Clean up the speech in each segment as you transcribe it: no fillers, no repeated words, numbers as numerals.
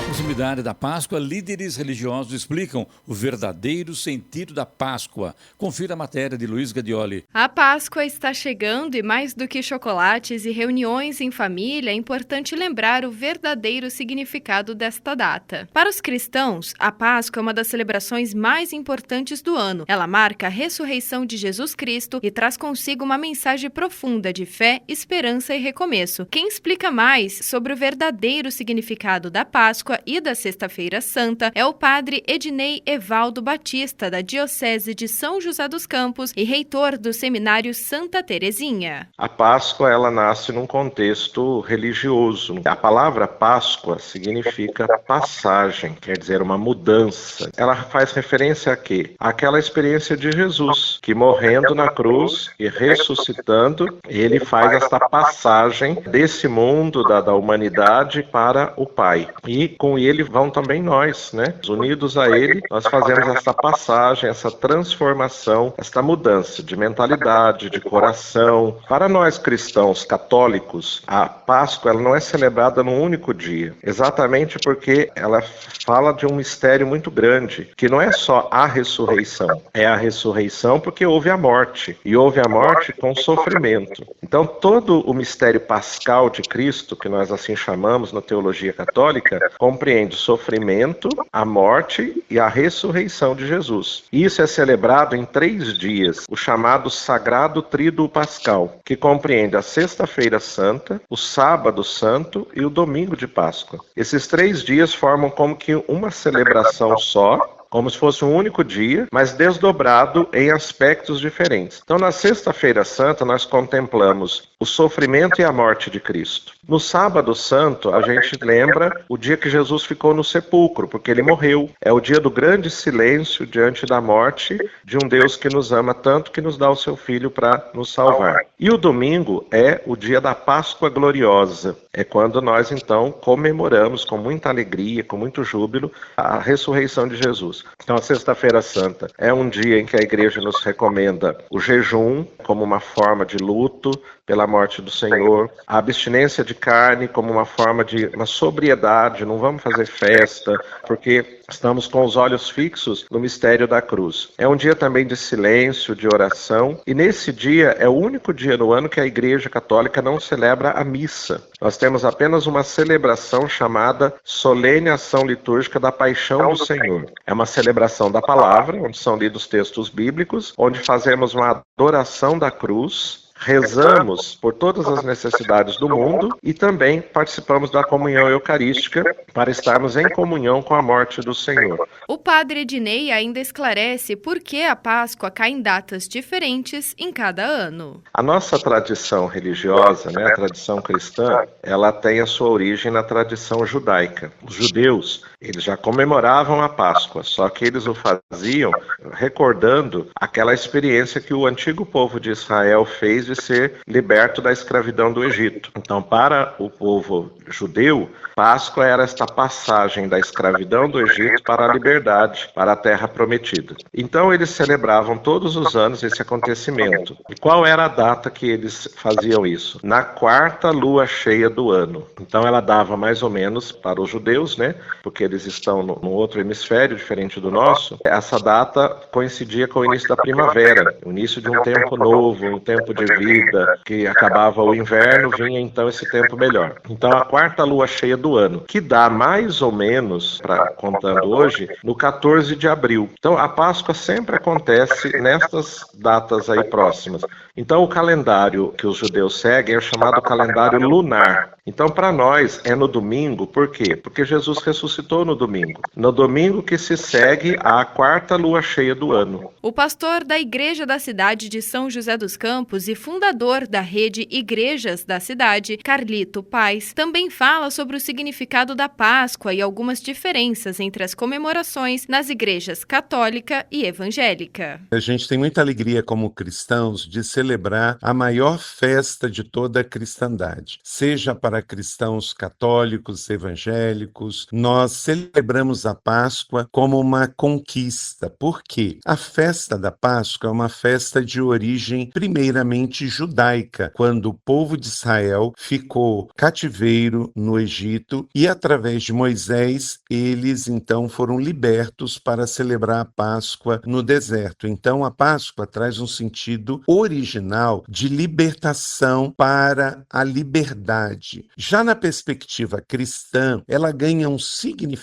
a proximidade da Páscoa, líderes religiosos explicam o verdadeiro sentido da Páscoa. Confira a matéria de Luiz Gadioli. A Páscoa está chegando e mais do que chocolates e reuniões em família, é importante lembrar o verdadeiro significado desta data. Para os cristãos, a Páscoa é uma das celebrações mais importantes do ano. Ela marca a ressurreição de Jesus Cristo e traz consigo uma mensagem profunda de fé, esperança e recomeço. Quem explica mais sobre o verdadeiro significado da Páscoa e da Sexta-feira Santa é o padre Ednei Evaldo Batista, da Diocese de São José dos Campos e reitor do Seminário Santa Terezinha. A Páscoa, ela nasce num contexto religioso. A palavra Páscoa significa passagem, quer dizer, uma mudança. Ela faz referência a quê? Àquela experiência de Jesus, que morrendo na cruz e ressuscitando, ele faz esta passagem desse mundo da humanidade para o Pai. E com ele vão também nós, né? Unidos a ele, nós fazemos essa passagem, essa transformação, esta mudança de mentalidade, de coração. Para nós cristãos católicos, a Páscoa ela não é celebrada num único dia, exatamente porque ela fala de um mistério muito grande, que não é só a ressurreição, é a ressurreição porque houve a morte, e houve a morte com sofrimento. Então todo o mistério pascal de Cristo, que nós assim chamamos na teologia católica, compreende o sofrimento, a morte e a ressurreição de Jesus. Isso é celebrado em 3 dias, o chamado Sagrado Tríduo Pascal, que compreende a Sexta-feira Santa, o Sábado Santo e o Domingo de Páscoa. Esses 3 dias formam como que uma celebração só, como se fosse um único dia, mas desdobrado em aspectos diferentes. Então, na Sexta-feira Santa, nós contemplamos o sofrimento e a morte de Cristo. No Sábado Santo, a gente lembra o dia que Jesus ficou no sepulcro, porque ele morreu. É o dia do grande silêncio diante da morte de um Deus que nos ama tanto que nos dá o seu Filho para nos salvar. E o domingo é o dia da Páscoa Gloriosa. É quando nós, então, comemoramos com muita alegria, com muito júbilo, a ressurreição de Jesus. Então, a Sexta-feira Santa é um dia em que a Igreja nos recomenda o jejum como uma forma de luto pela morte do Senhor, a abstinência de carne como uma forma de uma sobriedade, não vamos fazer festa, porque estamos com os olhos fixos no mistério da cruz. É um dia também de silêncio, de oração, e nesse dia é o único dia no ano que a Igreja Católica não celebra a missa. Nós temos apenas uma celebração chamada Solene Ação Litúrgica da Paixão do Senhor. É uma celebração da palavra, onde são lidos textos bíblicos, onde fazemos uma adoração da cruz, rezamos por todas as necessidades do mundo e também participamos da comunhão eucarística para estarmos em comunhão com a morte do Senhor. O padre Ednei ainda esclarece por que a Páscoa cai em datas diferentes em cada ano. A nossa tradição religiosa, a tradição cristã, ela tem a sua origem na tradição judaica. Os judeus, eles já comemoravam a Páscoa, só que eles o faziam recordando aquela experiência que o antigo povo de Israel fez de ser liberto da escravidão do Egito. Então, para o povo judeu, Páscoa era esta passagem da escravidão do Egito para a liberdade, para a terra prometida. Então, eles celebravam todos os anos esse acontecimento. E qual era a data que eles faziam isso? Na 4ª lua cheia do ano. Então, ela dava mais ou menos para os judeus, porque eles estão no outro hemisfério, diferente do nosso. Essa data coincidia com o início da primavera, o início de um tempo novo, um tempo de vida, que acabava o inverno, vinha então esse tempo melhor. Então a 4ª lua cheia do ano, que dá mais ou menos, contando hoje, no 14 de abril. Então a Páscoa sempre acontece nestas datas aí próximas. Então o calendário que os judeus seguem é o chamado calendário lunar. Então para nós é no domingo, por quê? Porque Jesus ressuscitou no domingo. No domingo que se segue a 4ª lua cheia do ano. O pastor da Igreja da Cidade de São José dos Campos e fundador da rede Igrejas da Cidade, Carlito Paes, também fala sobre o significado da Páscoa e algumas diferenças entre as comemorações nas igrejas católica e evangélica. A gente tem muita alegria como cristãos de celebrar a maior festa de toda a cristandade, seja para cristãos católicos, evangélicos. Nós celebramos a Páscoa como uma conquista. Por quê? A festa da Páscoa é uma festa de origem primeiramente judaica, quando o povo de Israel ficou cativeiro no Egito e, através de Moisés, eles então foram libertos para celebrar a Páscoa no deserto. Então, a Páscoa traz um sentido original de libertação para a liberdade. Já na perspectiva cristã, ela ganha um significado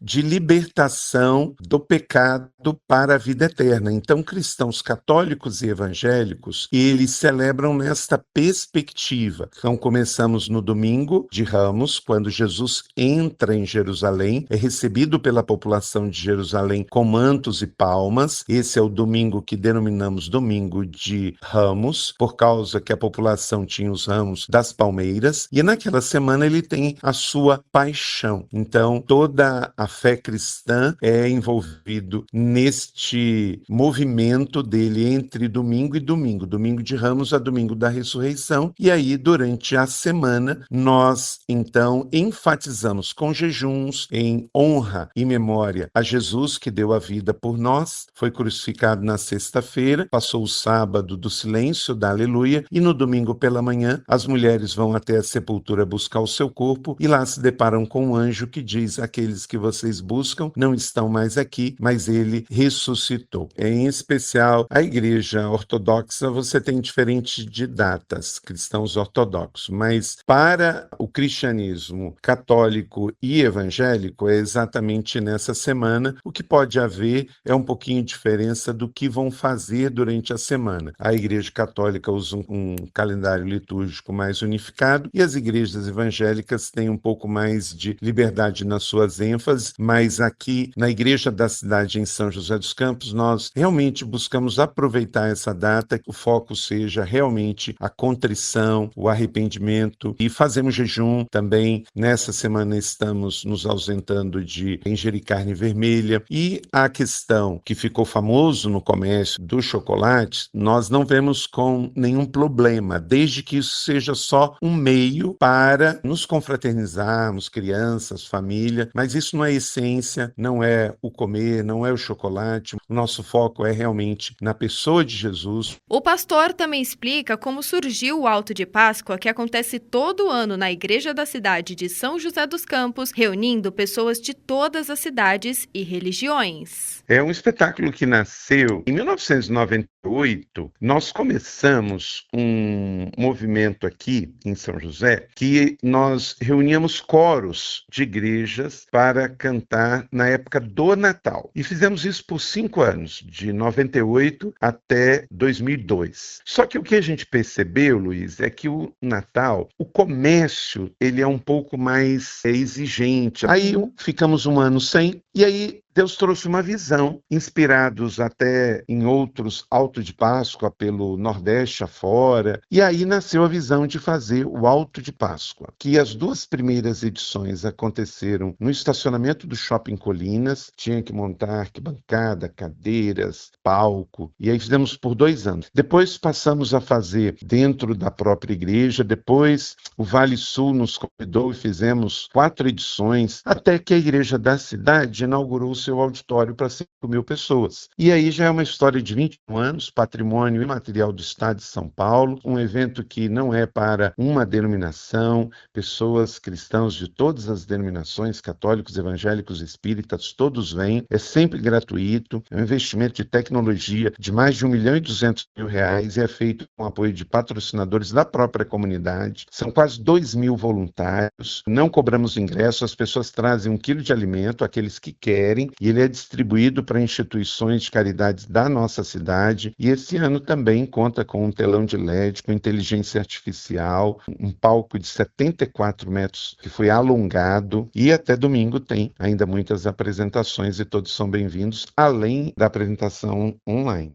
de libertação do pecado para a vida eterna. Então, cristãos católicos e evangélicos, eles celebram nesta perspectiva. Então, começamos no domingo de Ramos, quando Jesus entra em Jerusalém, é recebido pela população de Jerusalém com mantos e palmas. Esse é o domingo que denominamos domingo de Ramos, por causa que a população tinha os ramos das palmeiras, e naquela semana ele tem a sua paixão. Então, toda a fé cristã é envolvido neste movimento dele entre domingo e domingo, domingo de Ramos a domingo da ressurreição, e aí durante a semana nós então enfatizamos com jejuns em honra e memória a Jesus que deu a vida por nós, foi crucificado na sexta-feira, passou o sábado do silêncio da aleluia, e no domingo pela manhã as mulheres vão até a sepultura buscar o seu corpo e lá se deparam com um anjo que diz: aqueles que vocês buscam não estão mais aqui, mas ele ressuscitou. Em especial, a igreja ortodoxa, você tem diferente de datas, cristãos ortodoxos, mas para o cristianismo católico e evangélico é exatamente nessa semana. O que pode haver é um pouquinho de diferença do que vão fazer durante a semana. A igreja católica usa um calendário litúrgico mais unificado e as igrejas evangélicas têm um pouco mais de liberdade nas suas ênfases, mas aqui na igreja da cidade em São José dos Campos, nós realmente buscamos aproveitar essa data, que o foco seja realmente a contrição, o arrependimento, e fazemos jejum também. Nessa semana estamos nos ausentando de ingerir carne vermelha, e a questão que ficou famoso no comércio do chocolate, nós não vemos com nenhum problema, desde que isso seja só um meio para nos confraternizarmos, crianças, família, mas isso não é a essência, não é o comer, não é o chocolate. O nosso foco é realmente na pessoa de Jesus. O pastor também explica como surgiu o Alto de Páscoa, que acontece todo ano na igreja da cidade de São José dos Campos, reunindo pessoas de todas as cidades e religiões. É um espetáculo que nasceu em 1998. Nós começamos um movimento aqui em São José que nós reuníamos coros de igrejas para cantar na época do Natal. E fizemos isso por 5 anos, de 98 até 2002. Só que o que a gente percebeu, Luiz, é que o Natal, o comércio, ele é um pouco mais exigente. Aí ficamos um ano sem, e aí Deus trouxe uma visão, inspirados até em outros Alto de Páscoa pelo Nordeste afora, e aí nasceu a visão de fazer o Alto de Páscoa, que as 2 primeiras edições aconteceram no estacionamento do Shopping Colinas, tinha que montar arquibancada, cadeiras, palco, e aí fizemos por 2 anos. Depois passamos a fazer dentro da própria igreja, depois o Vale Sul nos convidou e fizemos 4 edições, até que a igreja da cidade inaugurou o seu auditório para 5.000 pessoas. E aí já é uma história de 21 anos, patrimônio imaterial do Estado de São Paulo, um evento que não é para uma denominação, pessoas cristãos de todas as denominações, católicos, evangélicos, espíritas, todos vêm, é sempre gratuito, é um investimento de tecnologia de mais de R$1.200.000 e é feito com apoio de patrocinadores da própria comunidade. São quase 2.000 voluntários, não cobramos ingresso, as pessoas trazem 1 quilo de alimento, aqueles que querem, e ele é distribuído para instituições de caridade da nossa cidade. E esse ano também conta com um telão de LED, com inteligência artificial, um palco de 74 metros que foi alongado, e até domingo tem ainda muitas apresentações e todos são bem-vindos, além da apresentação online.